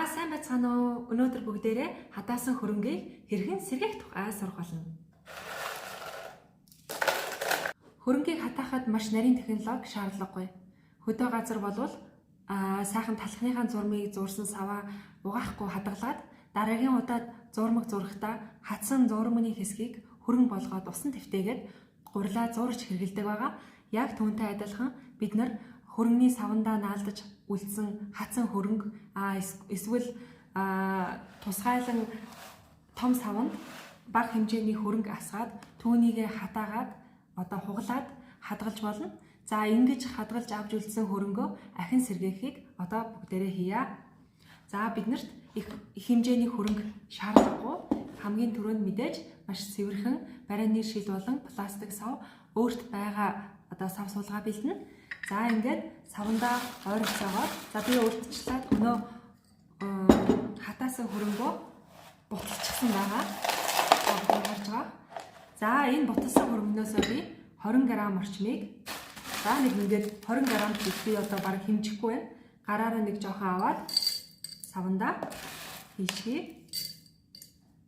За сайн байцгаана уу? Өнөөдөр бүгдээрээ хатаасан хөрөнгийг хэрхэн сэргээх тухай сурах болно. Хөрөнгийг хатаахад маш нарийн технологи шаардлагагүй. Хөдөө газар болвол сайхан талхныхаа зурмыг зурсан саваа угаахгүй хадгалаад дараагийн удаад зурмаг зурхтаа хатсан зурмын хэсгийг хөрөнгө болгоод усан твтээгээд гурилаа зурж хэргэлдэг байгаа. Яг түүнтэй адилхан бид нар хөрөнгөний савандаа наалдаж үлдсэн хатсан хөрөнгө эсвэл тусгайлан том савнд бага хэмжээний хөрөнгө асгаад түүнийгээ хатаагаад хугалаад хадгалж болно. За ингэж хадгалж авч үлдсэн хөрөнгөө ахин сэргээхийг бүгдээрээ хийя. За биднэрт их хэмжээний хөрөнгө шаардлагагүй. Хамгийн түрүүнд мэдээж маш цэвэрхэн барианы шил болон пластик сав өөрт байгаа сав суулгаа бэлдэнэ. За ингээд савандаа ойролцоогоор би өөрчлөлт өнөө хатаасан хөрөнгөө буталчихсан байгаа. Харж байгаа. За энэ буталсан хөрөнгнөөс би 20 г орчмыг нэг ингээд 20 г би баг хэмжихгүй байна. Гараараа нэг жоохон аваад савандаа хийчихье.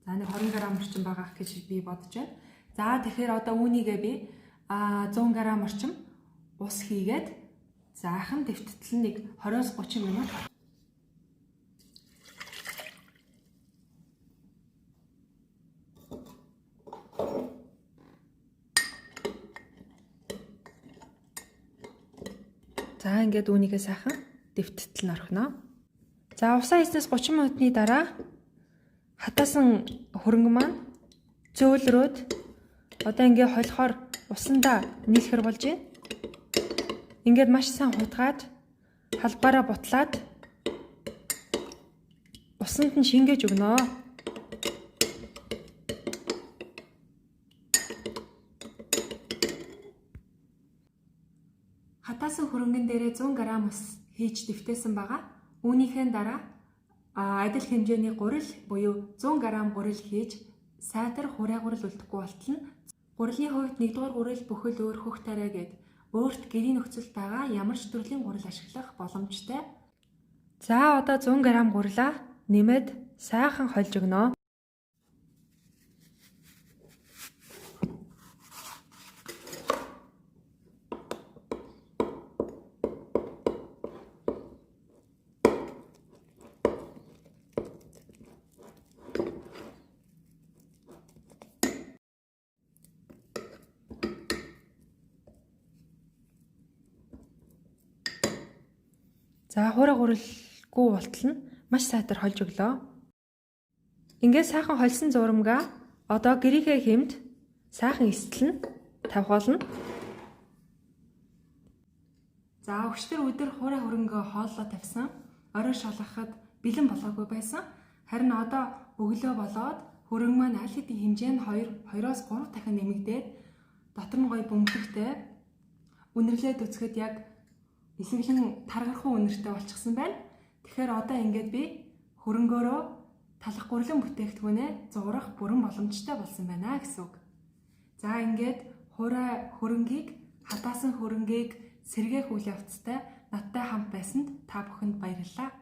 За нэг 20 г орчим байгаа гэж би бодож байна. За тэгэхээр үүнийгээ би 100 г орчим ус хийгээд заахан дэвттэл нэг 20-30 минут. За ингээд үүнийгээ сайхан дэвттэл орхино. За усаа хийснээс 30 минутны дараа хатаасан хөрөнгө маань зөөлрөөд ингээд холихоор усандаа нийлхэр болж байна. Ингээд маш сайн хутгаад халбаараа бутлаад усанд нь шингээж өгнө. Хатаасан хөрөнгөн дээрээ 100 г ус хийж дэвтээсэн байгаа. Үүнийхээ дараа адил хэмжээний гурил буюу 100 г гурил хийж сайтар хураа гурил үлдэхгүй болтол нь гурилын хувьд 1-р гурил бүхэл өөр хөх тарай гээд өөрт гэрийн нөхцөлд байгаа ямар ч төрлийн гурил ашиглах боломжтой. За 100 г гурилаа нэмээд сайхан хольж өгнө. За хураа гурилгүй болтол нь маш сайтар хольж өглөө. Ингээд сайхан хольсон зурмгаа гэрийнхээ хэмд сайхан эстэл нь тавих болно. За өгчтөр өдөр хураа хөрөнгөө хооллоо тавьсан. Орой шалгахад бэлэн болоогүй байсан. Харин өглөө болоод хөрөнгө маань аль хэдийн хэмжээ нь 2-оос 3 дахин нэмэгдээд дотор нь гоё бөмбөгтэй үнэрлээд үзэхэд яг эсвэлэн таргархуу үнэртэй болчихсон байна. Тэгэхээр ингээд би хөрөнгөөрөө талах гурилан бүтээгдэхүүнээ зурах бүрэн боломжтой болсон байна гэсэн үг. За ингээд хөрөнгийг хатаасан хөрөнгийг сэргээх үйл явцтай надтай хамт байсанд та бүхэнд баярлалаа.